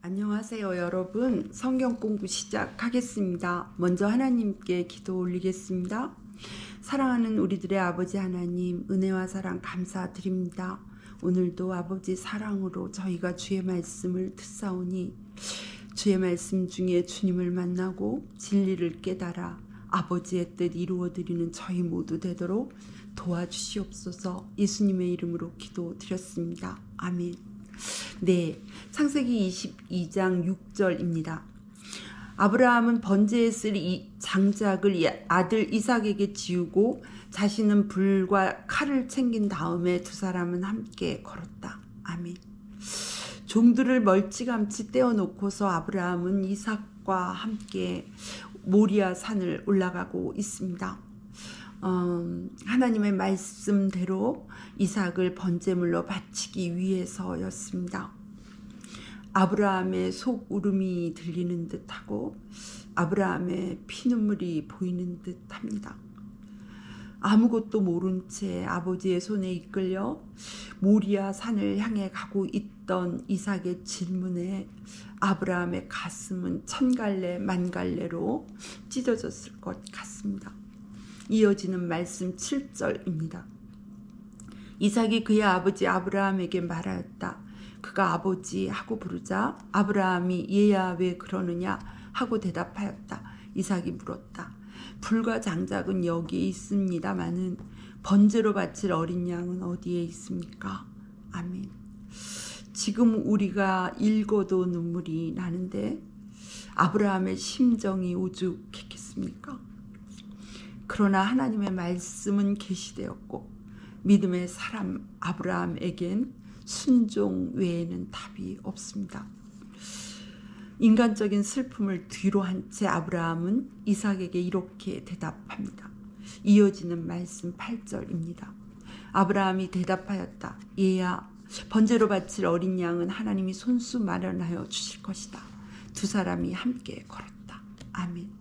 안녕하세요, 여러분. 성경 공부 시작하겠습니다. 먼저 하나님께 기도 올리겠습니다. 사랑하는 우리들의 아버지 하나님, 은혜와 사랑 감사드립니다. 오늘도 아버지 사랑으로 저희가 주의 말씀을 듣사오니 주의 말씀 중에 주님을 만나고 진리를 깨달아 아버지의 뜻 이루어드리는 저희 모두 되도록 도와주시옵소서. 예수님의 이름으로 기도드렸습니다. 아멘. 네, 창세기 22장 6절입니다. 아브라함은 번제에 쓸 이 장작을 아들 이삭에게 지우고 자신은 불과 칼을 챙긴 다음에 두 사람은 함께 걸었다. 아멘. 종들을 멀찌감치 떼어놓고서 아브라함은 이삭과 함께 모리아 산을 올라가고 있습니다. 하나님의 말씀대로 이삭을 번제물로 바치기 위해서였습니다. 아브라함의 속울음이 들리는 듯하고 아브라함의 피눈물이 보이는 듯합니다. 아무것도 모른 채 아버지의 손에 이끌려 모리아 산을 향해 가고 있던 이삭의 질문에 아브라함의 가슴은 천갈래 만갈래로 찢어졌을 것 같습니다. 이어지는 말씀 7절입니다. 이삭이 그의 아버지 아브라함에게 말하였다. 그가 아버지 하고 부르자 아브라함이 얘야 왜 그러느냐 하고 대답하였다. 이삭이 물었다. 불과 장작은 여기에 있습니다마는 번제로 바칠 어린 양은 어디에 있습니까? 아멘. 지금 우리가 읽어도 눈물이 나는데 아브라함의 심정이 오죽했겠습니까? 그러나 하나님의 말씀은 계시되었고 믿음의 사람 아브라함에겐 순종 외에는 답이 없습니다. 인간적인 슬픔을 뒤로 한 채 아브라함은 이삭에게 이렇게 대답합니다. 이어지는 말씀 8절입니다. 아브라함이 대답하였다. 얘야, 번제로 바칠 어린 양은 하나님이 손수 마련하여 주실 것이다. 두 사람이 함께 걸었다. 아멘.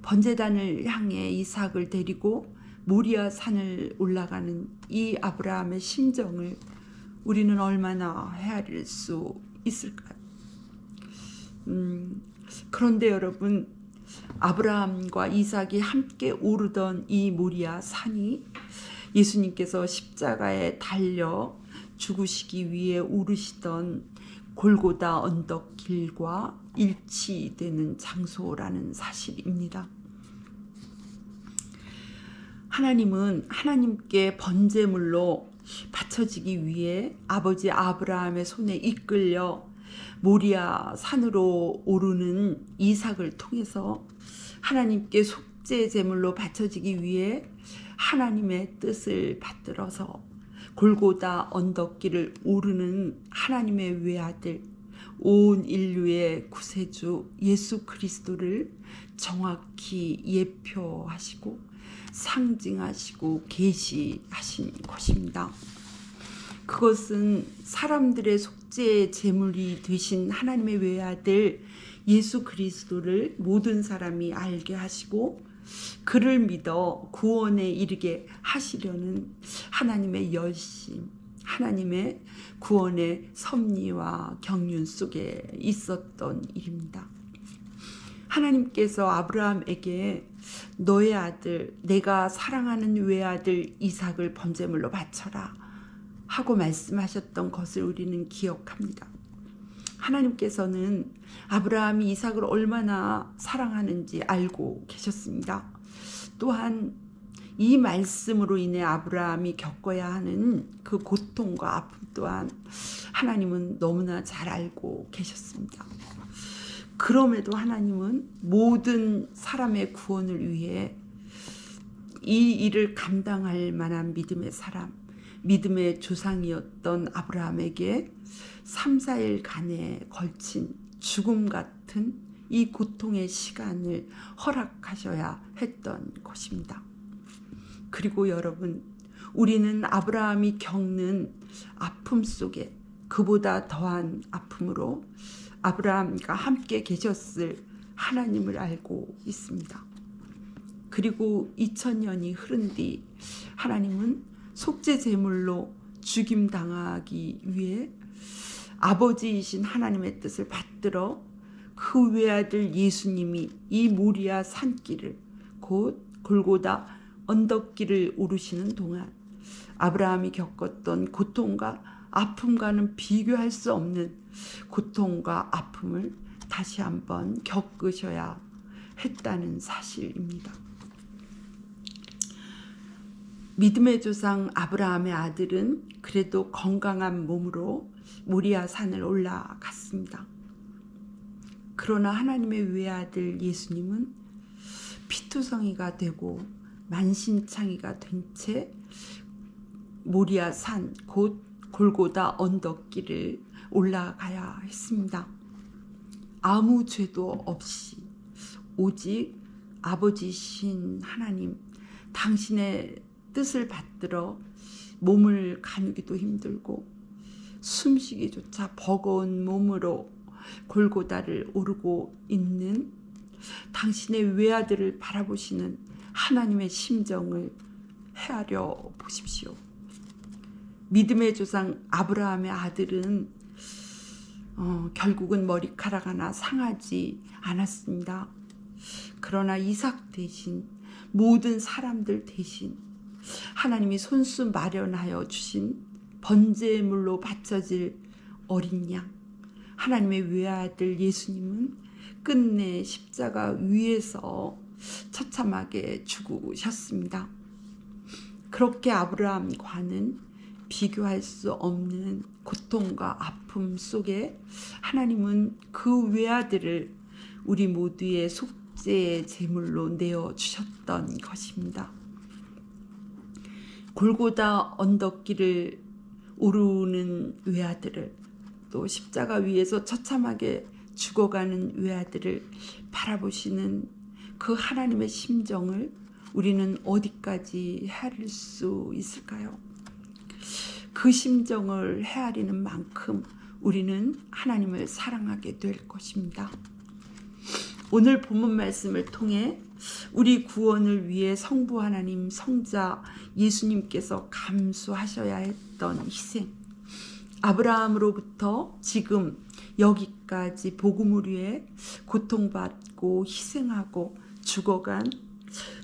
번제단을 향해 이삭을 데리고 모리아 산을 올라가는 이 아브라함의 심정을 우리는 얼마나 헤아릴 수 있을까요? 그런데 여러분, 아브라함과 이삭이 함께 오르던 이 모리아 산이 예수님께서 십자가에 달려 죽으시기 위해 오르시던 골고다 언덕길과 일치되는 장소라는 사실입니다. 하나님은 하나님께 번제물로 바쳐지기 위해 아버지 아브라함의 손에 이끌려 모리아 산으로 오르는 이삭을 통해서 하나님께 속죄 제물로 바쳐지기 위해 하나님의 뜻을 받들어서 골고다 언덕길을 오르는 하나님의 외아들 온 인류의 구세주 예수 그리스도를 정확히 예표하시고 상징하시고 계시하신 것입니다. 그것은 사람들의 속죄의 제물이 되신 하나님의 외아들 예수 그리스도를 모든 사람이 알게 하시고 그를 믿어 구원에 이르게 하시려는 하나님의 열심, 하나님의 구원의 섭리와 경륜 속에 있었던 일입니다. 하나님께서 아브라함에게 너의 아들, 내가 사랑하는 외아들 이삭을 번제물로 바쳐라 하고 말씀하셨던 것을 우리는 기억합니다. 하나님께서는 아브라함이 이삭을 얼마나 사랑하는지 알고 계셨습니다. 또한 이 말씀으로 인해 아브라함이 겪어야 하는 그 고통과 아픔 또한 하나님은 너무나 잘 알고 계셨습니다. 그럼에도 하나님은 모든 사람의 구원을 위해 이 일을 감당할 만한 믿음의 사람, 믿음의 조상이었던 아브라함에게 3, 4일간에 걸친 죽음 같은 이 고통의 시간을 허락하셔야 했던 것입니다. 그리고 여러분, 우리는 아브라함이 겪는 아픔 속에 그보다 더한 아픔으로 아브라함과 함께 계셨을 하나님을 알고 있습니다. 그리고 2000년이 흐른 뒤 하나님은 속죄 제물로 죽임당하기 위해 아버지이신 하나님의 뜻을 받들어 그 외아들 예수님이 이 모리아 산길을 곧 골고다 언덕길을 오르시는 동안 아브라함이 겪었던 고통과 아픔과는 비교할 수 없는 고통과 아픔을 다시 한번 겪으셔야 했다는 사실입니다. 믿음의 조상 아브라함의 아들은 그래도 건강한 몸으로 모리아 산을 올라갔습니다. 그러나 하나님의 외아들 예수님은 피투성이가 되고 만신창이가 된 채 모리아 산 곧 골고다 언덕길을 올라가야 했습니다. 아무 죄도 없이 오직 아버지신 하나님 당신의 뜻을 받들어 몸을 가누기도 힘들고 숨쉬기조차 버거운 몸으로 골고다를 오르고 있는 당신의 외아들을 바라보시는 하나님의 심정을 헤아려 보십시오. 믿음의 조상 아브라함의 아들은 결국은 머리카락 하나 상하지 않았습니다. 그러나 이삭 대신 모든 사람들 대신 하나님이 손수 마련하여 주신 번제물로 바쳐질 어린 양 하나님의 외아들 예수님은 끝내 십자가 위에서 처참하게 죽으셨습니다. 그렇게 아브라함과는 비교할 수 없는 고통과 아픔 속에 하나님은 그 외아들을 우리 모두의 속죄의 제물로 내어주셨던 것입니다. 골고다 언덕길을 오르는 외아들을 또 십자가 위에서 처참하게 죽어가는 외아들을 바라보시는 그 하나님의 심정을 우리는 어디까지 헤아릴 수 있을까요? 그 심정을 헤아리는 만큼 우리는 하나님을 사랑하게 될 것입니다. 오늘 본문 말씀을 통해 우리 구원을 위해 성부 하나님 성자 예수님께서 감수하셔야 했던 희생, 아브라함으로부터 지금 여기까지 복음을 위해 고통받고 희생하고 죽어간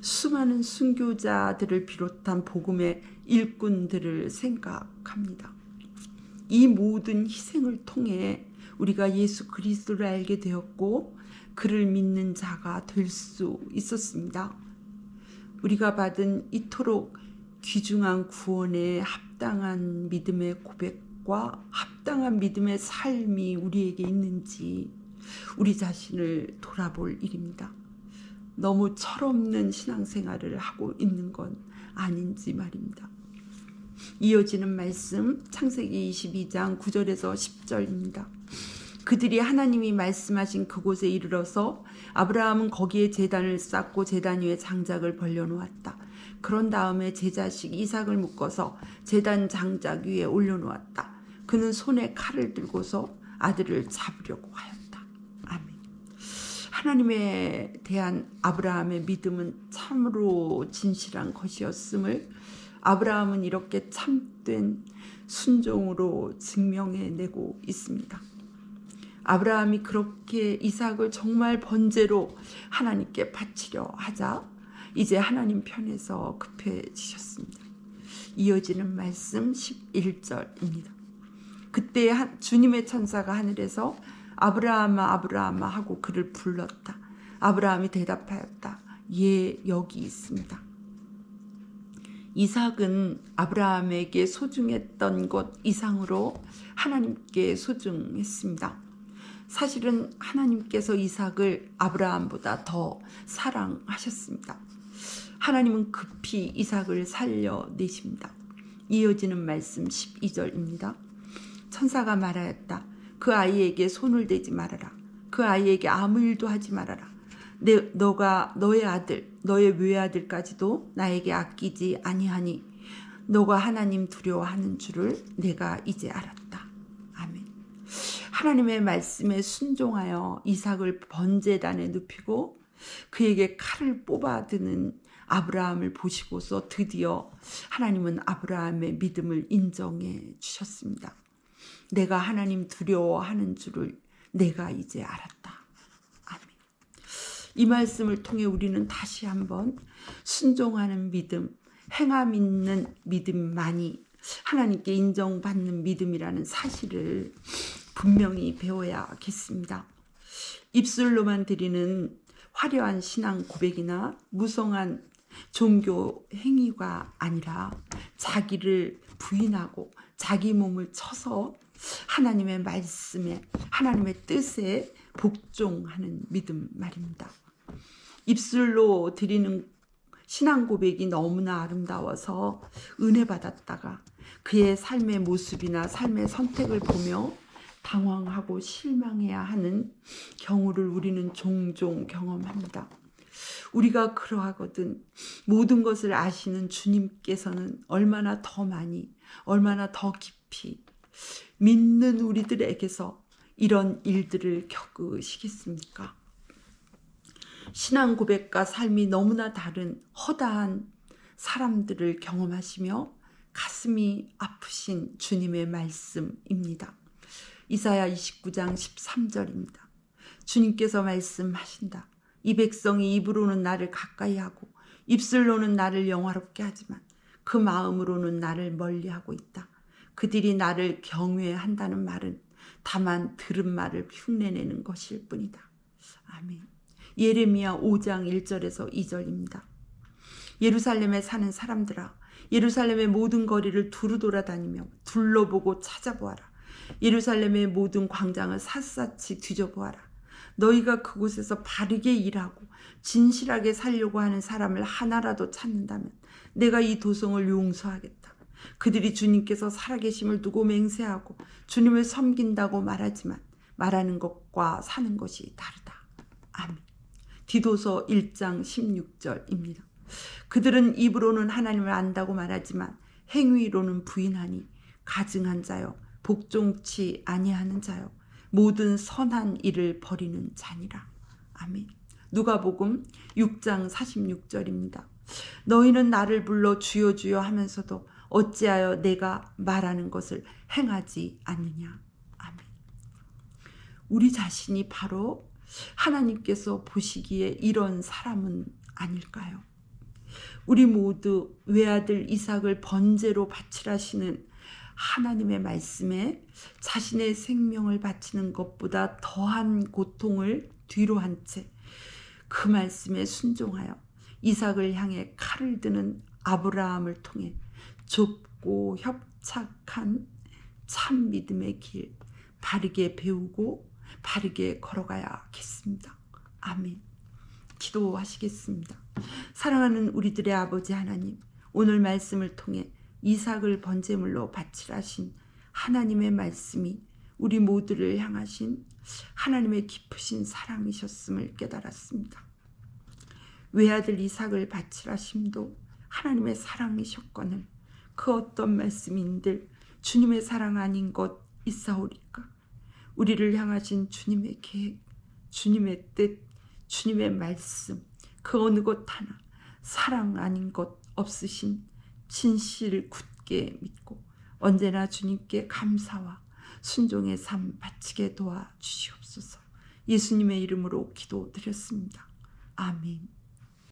수많은 순교자들을 비롯한 복음의 일꾼들을 생각합니다. 이 모든 희생을 통해 우리가 예수 그리스도를 알게 되었고 그를 믿는 자가 될 수 있었습니다. 우리가 받은 이토록 귀중한 구원에 합당한 믿음의 고백과 합당한 믿음의 삶이 우리에게 있는지 우리 자신을 돌아볼 일입니다. 너무 철없는 신앙생활을 하고 있는 건 아닌지 말입니다. 이어지는 말씀 창세기 22장 9절에서 10절입니다. 그들이 하나님이 말씀하신 그곳에 이르러서 아브라함은 거기에 제단을 쌓고 제단 위에 장작을 벌려놓았다. 그런 다음에 제자식 이삭을 묶어서 제단 장작 위에 올려놓았다. 그는 손에 칼을 들고서 아들을 잡으려고 하였다. 아멘. 하나님에 대한 아브라함의 믿음은 참으로 진실한 것이었음을 아브라함은 이렇게 참된 순종으로 증명해내고 있습니다. 아브라함이 그렇게 이삭을 정말 번제로 하나님께 바치려 하자 이제 하나님 편에서 급해지셨습니다. 이어지는 말씀 11절입니다. 그때 주님의 천사가 하늘에서 아브라함아 아브라함아 하고 그를 불렀다. 아브라함이 대답하였다. 예, 여기 있습니다. 이삭은 아브라함에게 소중했던 것 이상으로 하나님께 소중했습니다. 사실은 하나님께서 이삭을 아브라함보다 더 사랑하셨습니다. 하나님은 급히 이삭을 살려내십니다. 이어지는 말씀 12절입니다. 천사가 말하였다. 그 아이에게 손을 대지 말아라. 그 아이에게 아무 일도 하지 말아라. 너가 너의 아들, 너의 외아들까지도 나에게 아끼지 아니하니 너가 하나님 두려워하는 줄을 내가 이제 알았다. 아멘. 하나님의 말씀에 순종하여 이삭을 번제단에 눕히고 그에게 칼을 뽑아드는 아브라함을 보시고서 드디어 하나님은 아브라함의 믿음을 인정해 주셨습니다. 내가 하나님 두려워하는 줄을 내가 이제 알았다. 아멘. 이 말씀을 통해 우리는 다시 한번 순종하는 믿음, 행함 있는 믿음만이 하나님께 인정받는 믿음이라는 사실을 분명히 배워야겠습니다. 입술로만 드리는 화려한 신앙 고백이나 무성한 종교 행위가 아니라 자기를 부인하고 자기 몸을 쳐서 하나님의 말씀에, 하나님의 뜻에 복종하는 믿음 말입니다. 입술로 드리는 신앙 고백이 너무나 아름다워서 은혜 받았다가 그의 삶의 모습이나 삶의 선택을 보며 당황하고 실망해야 하는 경우를 우리는 종종 경험합니다. 우리가 그러하거든 모든 것을 아시는 주님께서는 얼마나 더 많이, 얼마나 더 깊이 믿는 우리들에게서 이런 일들을 겪으시겠습니까? 신앙 고백과 삶이 너무나 다른 허다한 사람들을 경험하시며 가슴이 아프신 주님의 말씀입니다. 이사야 29장 13절입니다. 주님께서 말씀하신다. 이 백성이 입으로는 나를 가까이 하고 입술로는 나를 영화롭게 하지만 그 마음으로는 나를 멀리하고 있다. 그들이 나를 경외한다는 말은 다만 들은 말을 흉내내는 것일 뿐이다. 아멘. 예레미야 5장 1절에서 2절입니다. 예루살렘에 사는 사람들아, 예루살렘의 모든 거리를 두루 돌아다니며 둘러보고 찾아보아라. 예루살렘의 모든 광장을 샅샅이 뒤져보아라. 너희가 그곳에서 바르게 일하고 진실하게 살려고 하는 사람을 하나라도 찾는다면 내가 이 도성을 용서하겠다. 그들이 주님께서 살아계심을 두고 맹세하고 주님을 섬긴다고 말하지만 말하는 것과 사는 것이 다르다. 아멘. 디도서 1장 16절입니다. 그들은 입으로는 하나님을 안다고 말하지만 행위로는 부인하니 가증한 자여 복종치 아니하는 자여 모든 선한 일을 버리는 자니라. 아멘. 누가복음 6장 46절입니다. 너희는 나를 불러 주여 주여 하면서도 어찌하여 내가 말하는 것을 행하지 않느냐. 아멘. 우리 자신이 바로 하나님께서 보시기에 이런 사람은 아닐까요? 우리 모두 외아들 이삭을 번제로 바치라시는 하나님의 말씀에 자신의 생명을 바치는 것보다 더한 고통을 뒤로 한 채 그 말씀에 순종하여 이삭을 향해 칼을 드는 아브라함을 통해 좁고 협착한 참 믿음의 길 바르게 배우고 바르게 걸어가야겠습니다. 아멘. 기도하시겠습니다. 사랑하는 우리들의 아버지 하나님, 오늘 말씀을 통해 이삭을 번제물로 바치라신 하나님의 말씀이 우리 모두를 향하신 하나님의 깊으신 사랑이셨음을 깨달았습니다. 외아들 이삭을 바치라심도 하나님의 사랑이셨거늘 그 어떤 말씀인들 주님의 사랑 아닌 것 있사오리까? 우리를 향하신 주님의 계획, 주님의 뜻, 주님의 말씀 그 어느 것 하나 사랑 아닌 것 없으신 진실을 굳게 믿고 언제나 주님께 감사와 순종의 삶 바치게 도와주시옵소서. 예수님의 이름으로 기도드렸습니다. 아멘.